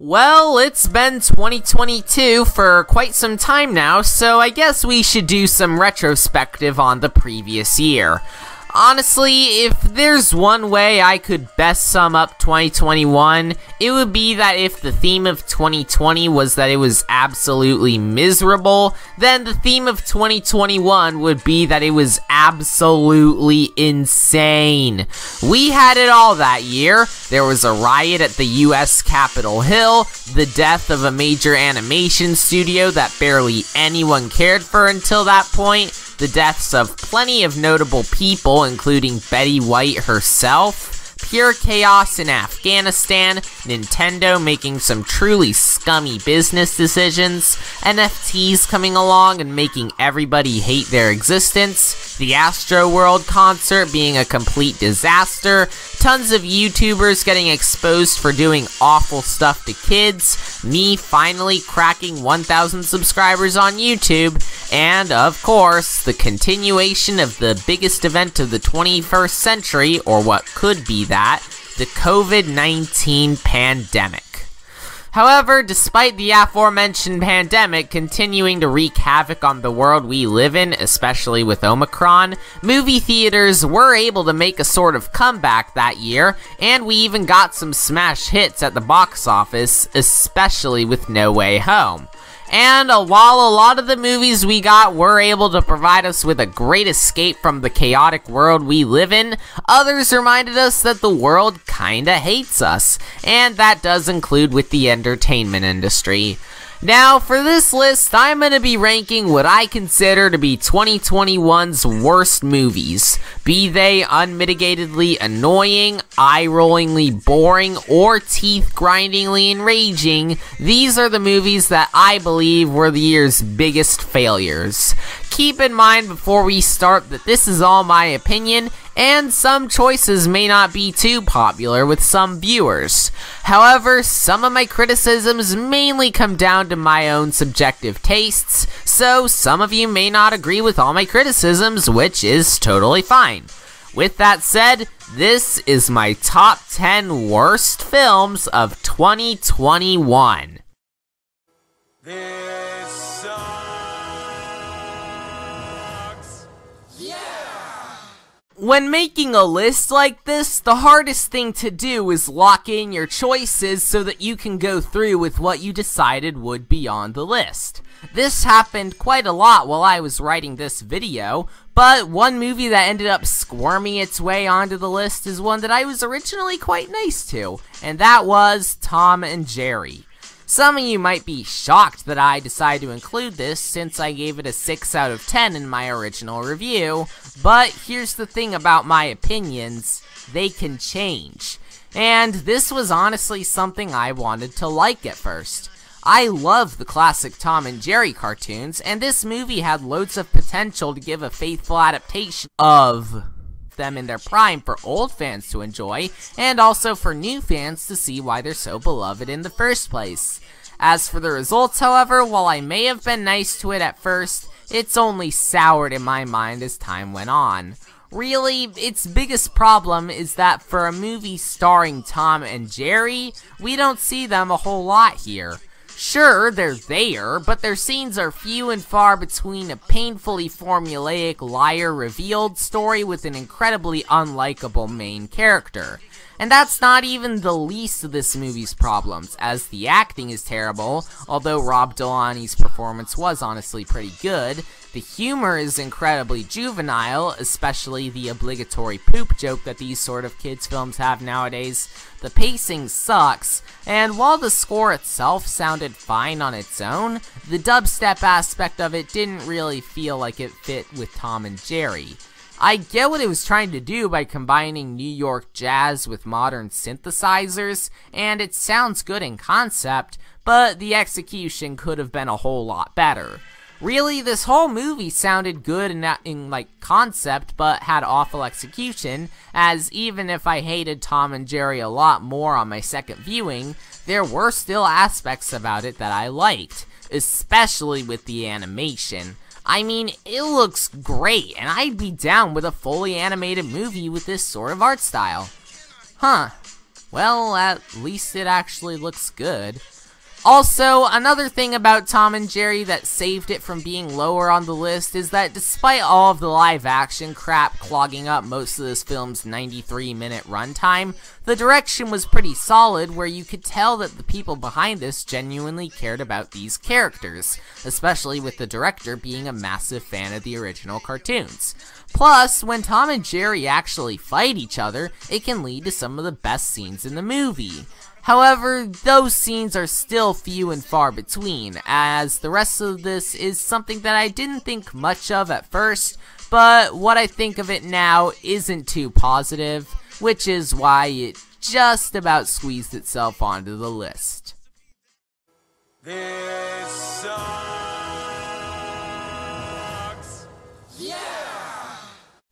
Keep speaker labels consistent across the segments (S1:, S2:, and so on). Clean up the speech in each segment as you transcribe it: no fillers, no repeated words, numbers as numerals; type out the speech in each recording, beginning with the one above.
S1: Well, it's been 2022 for quite some time now, so I guess we should do some retrospective on the previous year. Honestly, if there's one way I could best sum up 2021, it would be that if the theme of 2020 was that it was absolutely miserable, then the theme of 2021 would be that it was absolutely insane. We had it all that year. There was a riot at the US Capitol Hill, the death of a major animation studio that barely anyone cared for until that point, the deaths of plenty of notable people, including Betty White herself, pure chaos in Afghanistan, Nintendo making some truly scummy business decisions, NFTs coming along and making everybody hate their existence, the Astroworld concert being a complete disaster, tons of YouTubers getting exposed for doing awful stuff to kids, me finally cracking 1,000 subscribers on YouTube, and, of course, the continuation of the biggest event of the 21st century, or what could be that, the COVID-19 pandemic. However, despite the aforementioned pandemic continuing to wreak havoc on the world we live in, especially with Omicron, movie theaters were able to make a sort of comeback that year, and we even got some smash hits at the box office, especially with No Way Home. And while a lot of the movies we got were able to provide us with a great escape from the chaotic world we live in, others reminded us that the world kinda hates us, and that does include with the entertainment industry. Now, for this list, I'm going to be ranking what I consider to be 2021's worst movies. Be they unmitigatedly annoying, eye-rollingly boring, or teeth-grindingly enraging, these are the movies that I believe were the year's biggest failures. Keep in mind before we start that this is all my opinion, and some choices may not be too popular with some viewers. However, some of my criticisms mainly come down to my own subjective tastes, so some of you may not agree with all my criticisms, which is totally fine. With that said, this is my top 10 worst films of 2021.
S2: This sucks. Yeah!
S1: When making a list like this, the hardest thing to do is lock in your choices so that you can go through with what you decided would be on the list. This happened quite a lot while I was writing this video, but one movie that ended up squirming its way onto the list is one that I was originally quite nice to, and that was Tom and Jerry. Some of you might be shocked that I decided to include this since I gave it a 6 out of 10 in my original review, but here's the thing about my opinions, they can change. And this was honestly something I wanted to like at first. I love the classic Tom and Jerry cartoons, and this movie had loads of potential to give a faithful adaptation of them in their prime for old fans to enjoy, and also for new fans to see why they're so beloved in the first place. As for the results, however, while I may have been nice to it at first, it's only soured in my mind as time went on. Really, its biggest problem is that for a movie starring Tom and Jerry, we don't see them a whole lot here. Sure, they're there, but their scenes are few and far between a painfully formulaic liar-revealed story with an incredibly unlikable main character. And that's not even the least of this movie's problems, as the acting is terrible, although Rob Delaney's performance was honestly pretty good. The humor is incredibly juvenile, especially the obligatory poop joke that these sort of kids' films have nowadays. The pacing sucks, and while the score itself sounded fine on its own, the dubstep aspect of it didn't really feel like it fit with Tom and Jerry. I get what it was trying to do by combining New York jazz with modern synthesizers, and it sounds good in concept, but the execution could have been a whole lot better. Really, this whole movie sounded good in concept, but had awful execution, as even if I hated Tom and Jerry a lot more on my second viewing, there were still aspects about it that I liked, especially with the animation. I mean, it looks great, and I'd be down with a fully animated movie with this sort of art style. Huh. Well, at least it actually looks good. Also, another thing about Tom and Jerry that saved it from being lower on the list is that despite all of the live action crap clogging up most of this film's 93-minute runtime, the direction was pretty solid, where you could tell that the people behind this genuinely cared about these characters, especially with the director being a massive fan of the original cartoons. Plus, when Tom and Jerry actually fight each other, it can lead to some of the best scenes in the movie. However, those scenes are still few and far between, as the rest of this is something that I didn't think much of at first, but what I think of it now isn't too positive, which is why it just about squeezed itself onto the list.
S2: This sucks. Yeah!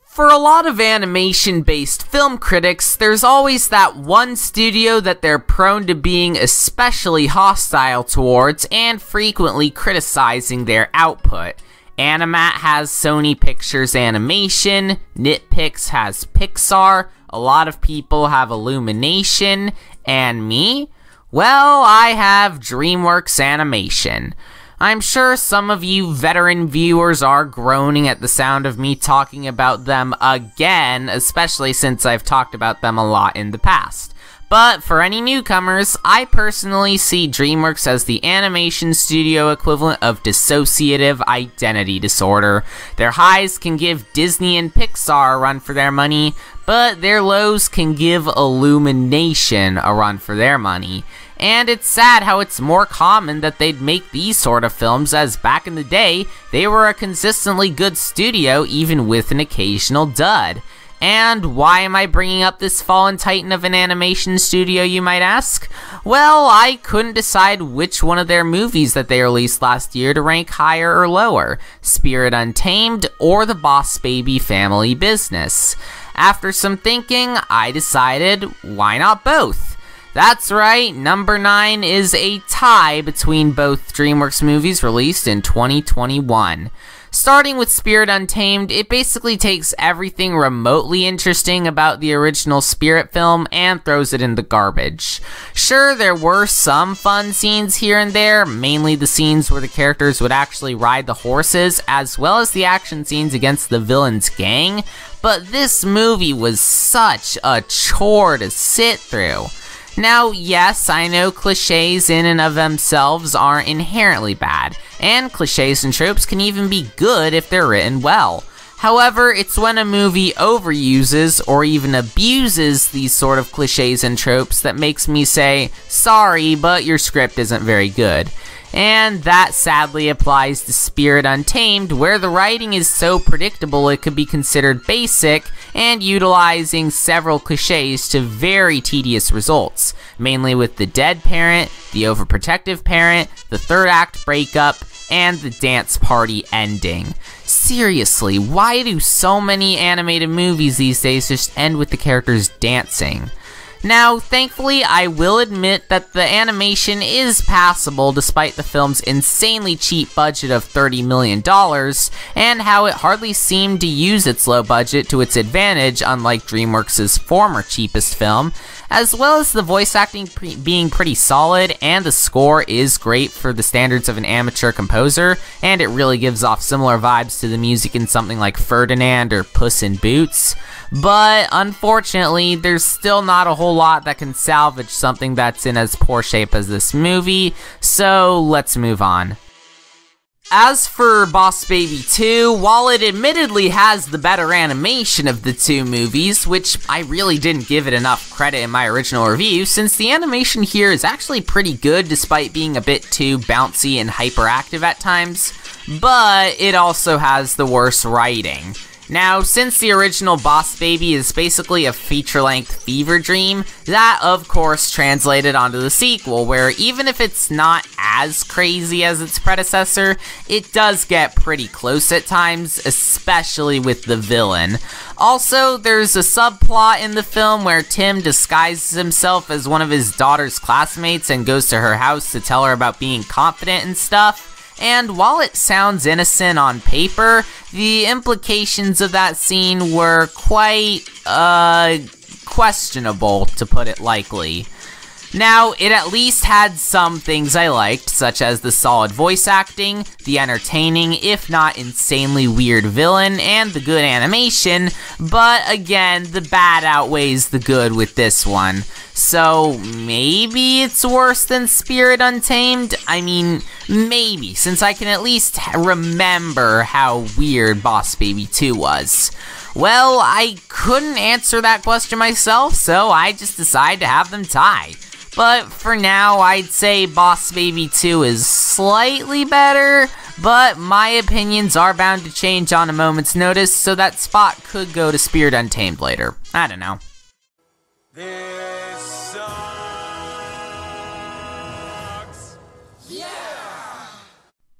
S1: For a lot of animation-based film critics, there's always that one studio that they're prone to being especially hostile towards and frequently criticizing their output. Animat has Sony Pictures Animation, Nitpix has Pixar, a lot of people have Illumination, and me? Well, I have DreamWorks Animation. I'm sure some of you veteran viewers are groaning at the sound of me talking about them again, especially since I've talked about them a lot in the past. But for any newcomers, I personally see DreamWorks as the animation studio equivalent of dissociative identity disorder. Their highs can give Disney and Pixar a run for their money, but their lows can give Illumination a run for their money. And it's sad how it's more common that they'd make these sort of films, as back in the day, they were a consistently good studio even with an occasional dud. And why am I bringing up this fallen titan of an animation studio, you might ask? Well, I couldn't decide which one of their movies that they released last year to rank higher or lower, Spirit Untamed or The Boss Baby Family Business. After some thinking, I decided, why not both? That's right, number 9 is a tie between both DreamWorks movies released in 2021. Starting with Spirit Untamed, it basically takes everything remotely interesting about the original Spirit film and throws it in the garbage. Sure, there were some fun scenes here and there, mainly the scenes where the characters would actually ride the horses, as well as the action scenes against the villain's gang, but this movie was such a chore to sit through. Now, yes, I know cliches in and of themselves aren't inherently bad, and cliches and tropes can even be good if they're written well. However, it's when a movie overuses or even abuses these sort of cliches and tropes that makes me say, sorry, but your script isn't very good. And that sadly applies to Spirit Untamed, where the writing is so predictable it could be considered basic, and utilizing several cliches to very tedious results, mainly with the dead parent, the overprotective parent, the third act breakup, and the dance party ending. Seriously, why do so many animated movies these days just end with the characters dancing? Now, thankfully, I will admit that the animation is passable despite the film's insanely cheap budget of $30 million, and how it hardly seemed to use its low budget to its advantage, unlike DreamWorks' former cheapest film, as well as the voice acting being pretty solid, and the score is great for the standards of an amateur composer, and it really gives off similar vibes to the music in something like Ferdinand or Puss in Boots. But unfortunately, there's still not a whole lot that can salvage something that's in as poor shape as this movie, so let's move on. As for Boss Baby 2, while it admittedly has the better animation of the two movies, which I really didn't give it enough credit in my original review, since the animation here is actually pretty good despite being a bit too bouncy and hyperactive at times, but it also has the worst writing. Now, since the original Boss Baby is basically a feature-length fever dream, that of course translated onto the sequel, where even if it's not as crazy as its predecessor, it does get pretty close at times, especially with the villain. Also, there's a subplot in the film where Tim disguises himself as one of his daughter's classmates and goes to her house to tell her about being confident and stuff. And while it sounds innocent on paper, the implications of that scene were quite, questionable, to put it lightly. Now, it at least had some things I liked, such as the solid voice acting, the entertaining, if not insanely weird villain, and the good animation, but again, the bad outweighs the good with this one. So, maybe it's worse than Spirit Untamed? I mean, maybe, since I can at least remember how weird Boss Baby 2 was. Well, I couldn't answer that question myself, so I just decided to have them tie. But for now, I'd say Boss Baby 2 is slightly better, but my opinions are bound to change on a moment's notice, so that spot could go to Spirit Untamed later. I don't know.
S2: This sucks. Yeah!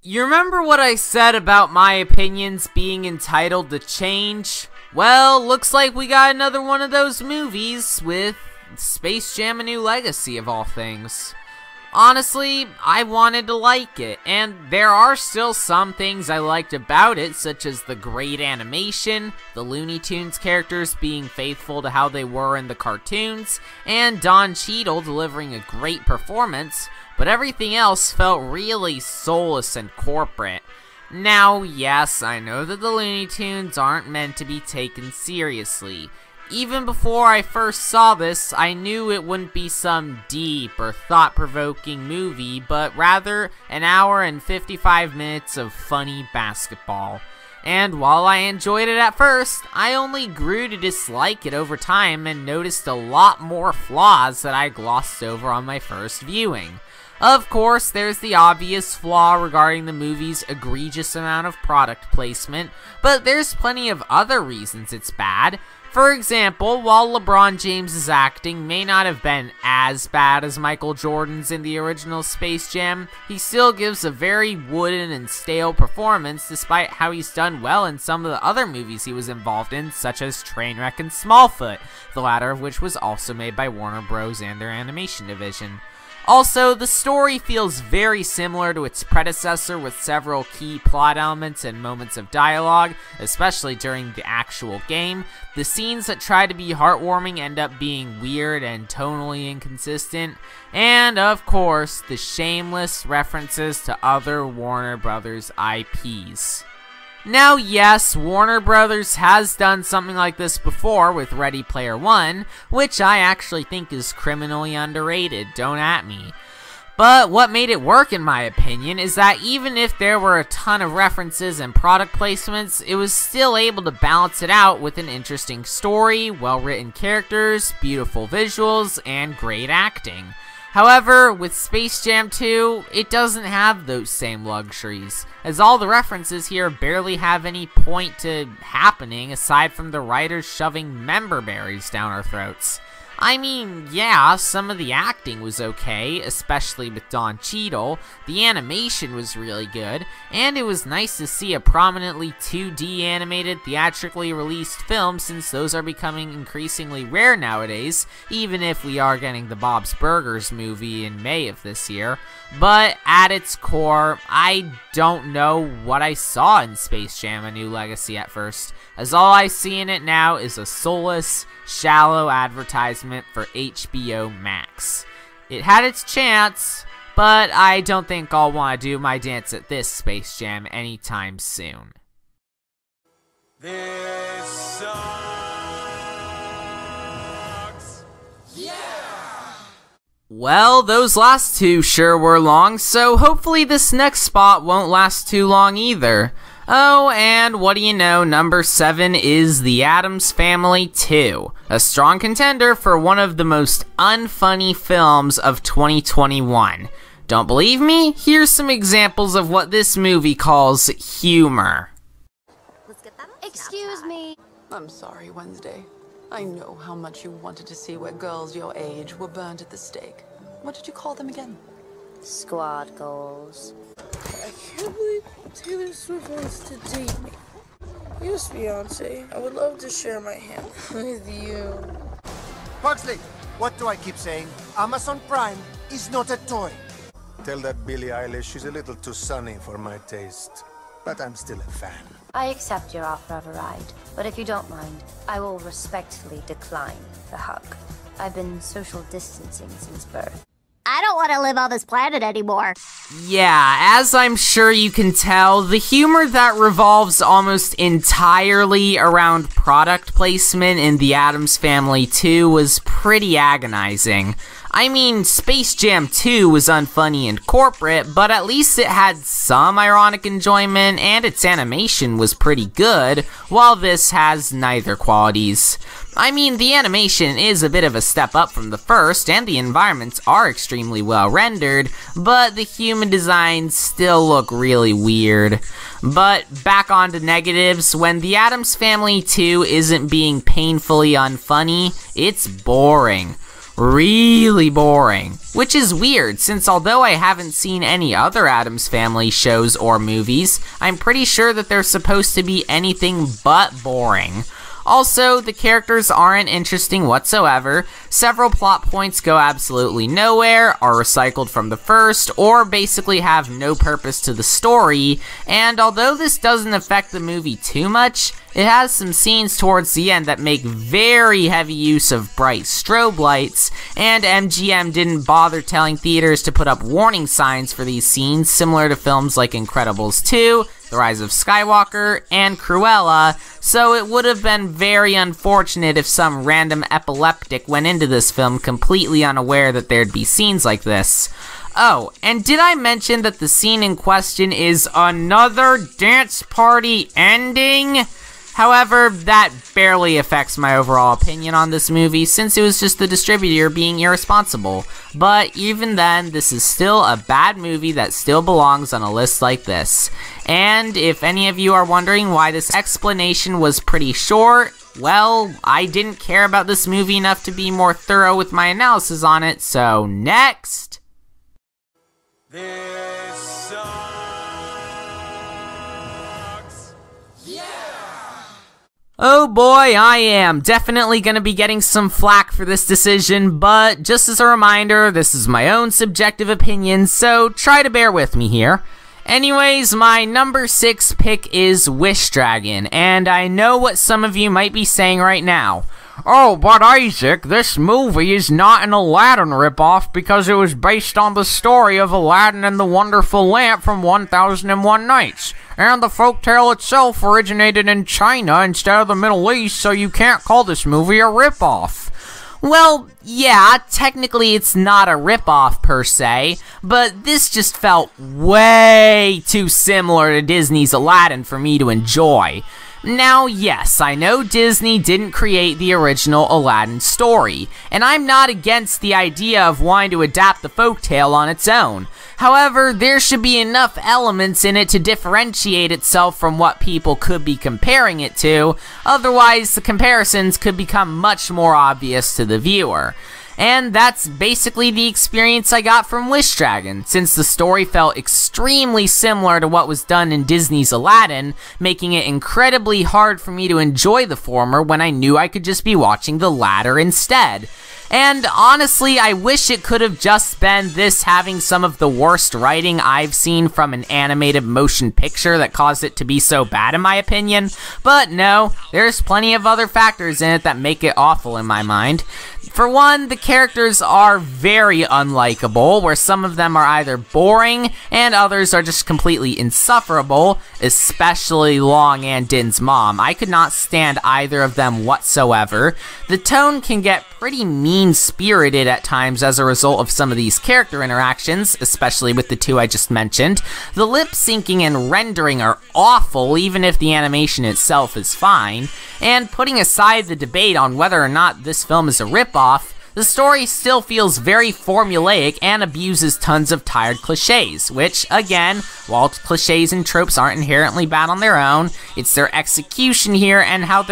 S1: You remember what I said about my opinions being entitled to change? Well, looks like we got another one of those movies with Space Jam: A New Legacy of all things. Honestly, I wanted to like it, and there are still some things I liked about it, such as the great animation, the Looney Tunes characters being faithful to how they were in the cartoons, and Don Cheadle delivering a great performance, but everything else felt really soulless and corporate. Now, yes, I know that the Looney Tunes aren't meant to be taken seriously. Even before I first saw this, I knew it wouldn't be some deep or thought-provoking movie, but rather an hour and 55 minutes of funny basketball. And while I enjoyed it at first, I only grew to dislike it over time and noticed a lot more flaws that I glossed over on my first viewing. Of course, there's the obvious flaw regarding the movie's egregious amount of product placement, but there's plenty of other reasons it's bad. For example, while LeBron James' acting may not have been as bad as Michael Jordan's in the original Space Jam, he still gives a very wooden and stale performance despite how he's done well in some of the other movies he was involved in, such as Trainwreck and Smallfoot, the latter of which was also made by Warner Bros. And their animation division. Also, the story feels very similar to its predecessor with several key plot elements and moments of dialogue, especially during the actual game. The scenes that try to be heartwarming end up being weird and tonally inconsistent. And, of course, the shameless references to other Warner Bros. IPs. Now, yes, Warner Brothers has done something like this before with Ready Player One, which I actually think is criminally underrated, don't at me. But what made it work, in my opinion, is that even if there were a ton of references and product placements, it was still able to balance it out with an interesting story, well-written characters, beautiful visuals, and great acting. However, with Space Jam 2, it doesn't have those same luxuries, as all the references here barely have any point to happening aside from the writers shoving member berries down our throats. I mean, yeah, some of the acting was okay, especially with Don Cheadle, the animation was really good, and it was nice to see a prominently 2D animated, theatrically released film since those are becoming increasingly rare nowadays, even if we are getting the Bob's Burgers movie in May of this year. But at its core, I don't know what I saw in Space Jam: A New Legacy at first, as all I see in it now is a soulless, shallow advertisement for HBO Max. It had its chance, but I don't think I'll want to do my dance at this Space Jam anytime soon.
S2: This sucks. Yeah!
S1: Well, those last two sure were long, so hopefully this next spot won't last too long either. Oh, and what do you know, number 7 is The Addams Family 2, a strong contender for one of the most unfunny films of 2021. Don't believe me? Here's some examples of what this movie calls humor.
S3: Excuse me.
S4: I'm sorry, Wednesday. I know how much you wanted to see where girls your age were burned at the stake. What did you call them again?
S3: Squad goals.
S5: I can't believe Taylor Swift wants to date me. Yes, Beyonce. I would love to share my hand with you.
S6: Pugsley, what do I keep saying? Amazon Prime is not a toy.
S7: Tell that Billie Eilish she's a little too sunny for my taste. But I'm still a fan.
S3: I accept your offer of a ride, but if you don't mind, I will respectfully decline the hug. I've been social distancing since birth.
S8: I don't want to live on this planet anymore.
S1: Yeah, as I'm sure you can tell, the humor that revolves almost entirely around product placement in the Addams Family 2 was pretty agonizing. I mean, Space Jam 2 was unfunny and corporate, but at least it had some ironic enjoyment, and its animation was pretty good, while this has neither qualities. I mean, the animation is a bit of a step up from the first, and the environments are extremely well rendered, but the human designs still look really weird. But back on to negatives, when the Addams Family 2 isn't being painfully unfunny, it's boring. Really boring. Which is weird, since although I haven't seen any other Addams Family shows or movies, I'm pretty sure that they're supposed to be anything but boring. Also, the characters aren't interesting whatsoever, several plot points go absolutely nowhere, are recycled from the first, or basically have no purpose to the story, and although this doesn't affect the movie too much, it has some scenes towards the end that make very heavy use of bright strobe lights, and MGM didn't bother telling theaters to put up warning signs for these scenes, similar to films like Incredibles 2, The Rise of Skywalker, and Cruella, so it would have been very unfortunate if some random epileptic went into this film completely unaware that there'd be scenes like this. Oh, and did I mention that the scene in question is another dance party ending? However, that barely affects my overall opinion on this movie, since it was just the distributor being irresponsible. But even then, this is still a bad movie that still belongs on a list like this. And if any of you are wondering why this explanation was pretty short, well, I didn't care about this movie enough to be more thorough with my analysis on it, so next!
S2: This sucks.
S1: Oh boy, I am definitely gonna be getting some flack for this decision, but just as a reminder, this is my own subjective opinion, so try to bear with me here. Anyways, my number 6 pick is Wish Dragon, and I know what some of you might be saying right now. Oh, but Isaac, this movie is not an Aladdin ripoff because it was based on the story of Aladdin and the Wonderful Lamp from 1001 Nights. And the folktale itself originated in China instead of the Middle East, so you can't call this movie a ripoff. Well, yeah, technically it's not a ripoff per se, but this just felt way too similar to Disney's Aladdin for me to enjoy. Now, yes, I know Disney didn't create the original Aladdin story, and I'm not against the idea of wanting to adapt the folktale on its own. However, there should be enough elements in it to differentiate itself from what people could be comparing it to, otherwise the comparisons could become much more obvious to the viewer. And that's basically the experience I got from Wish Dragon, since the story felt extremely similar to what was done in Disney's Aladdin, making it incredibly hard for me to enjoy the former when I knew I could just be watching the latter instead. And honestly, I wish it could have just been this having some of the worst writing I've seen from an animated motion picture that caused it to be so bad in my opinion, but no, there's plenty of other factors in it that make it awful in my mind. For one, the characters are very unlikable, where some of them are either boring and others are just completely insufferable, especially Long and Din's mom. I could not stand either of them whatsoever. The tone can get pretty mean-spirited at times as a result of some of these character interactions, especially with the two I just mentioned. The lip-syncing and rendering are awful, even if the animation itself is fine. And putting aside the debate on whether or not this film is a ripoff, the story still feels very formulaic and abuses tons of tired cliches, which, again, while cliches and tropes aren't inherently bad on their own, it's their execution here and how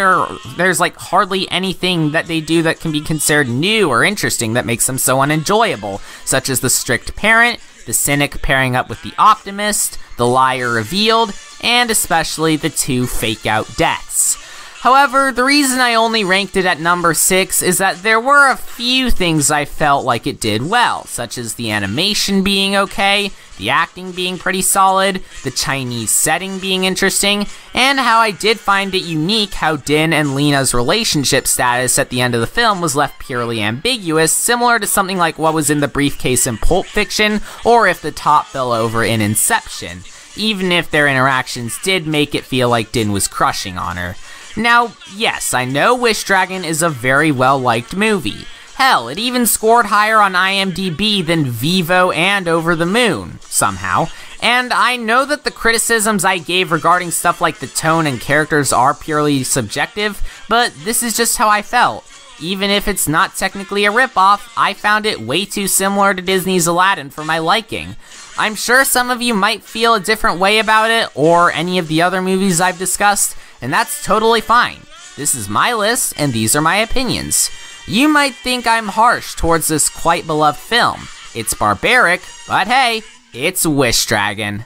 S1: there's like hardly anything that they do that can be considered new or interesting that makes them so unenjoyable, such as the strict parent, the cynic pairing up with the optimist, the liar revealed, and especially the two fake-out deaths. However, the reason I only ranked it at number 6 is that there were a few things I felt like it did well, such as the animation being okay, the acting being pretty solid, the Chinese setting being interesting, and how I did find it unique how Din and Lena's relationship status at the end of the film was left purely ambiguous, similar to something like what was in the briefcase in Pulp Fiction, or if the top fell over in Inception, even if their interactions did make it feel like Din was crushing on her. Now, yes, I know Wish Dragon is a very well-liked movie. Hell, it even scored higher on IMDb than Vivo and Over the Moon, somehow. And I know that the criticisms I gave regarding stuff like the tone and characters are purely subjective, but this is just how I felt. Even if it's not technically a ripoff, I found it way too similar to Disney's Aladdin for my liking. I'm sure some of you might feel a different way about it, or any of the other movies I've discussed, and that's totally fine. This is my list, and these are my opinions. You might think I'm harsh towards this quite beloved film. It's barbaric, but hey, it's Wish Dragon.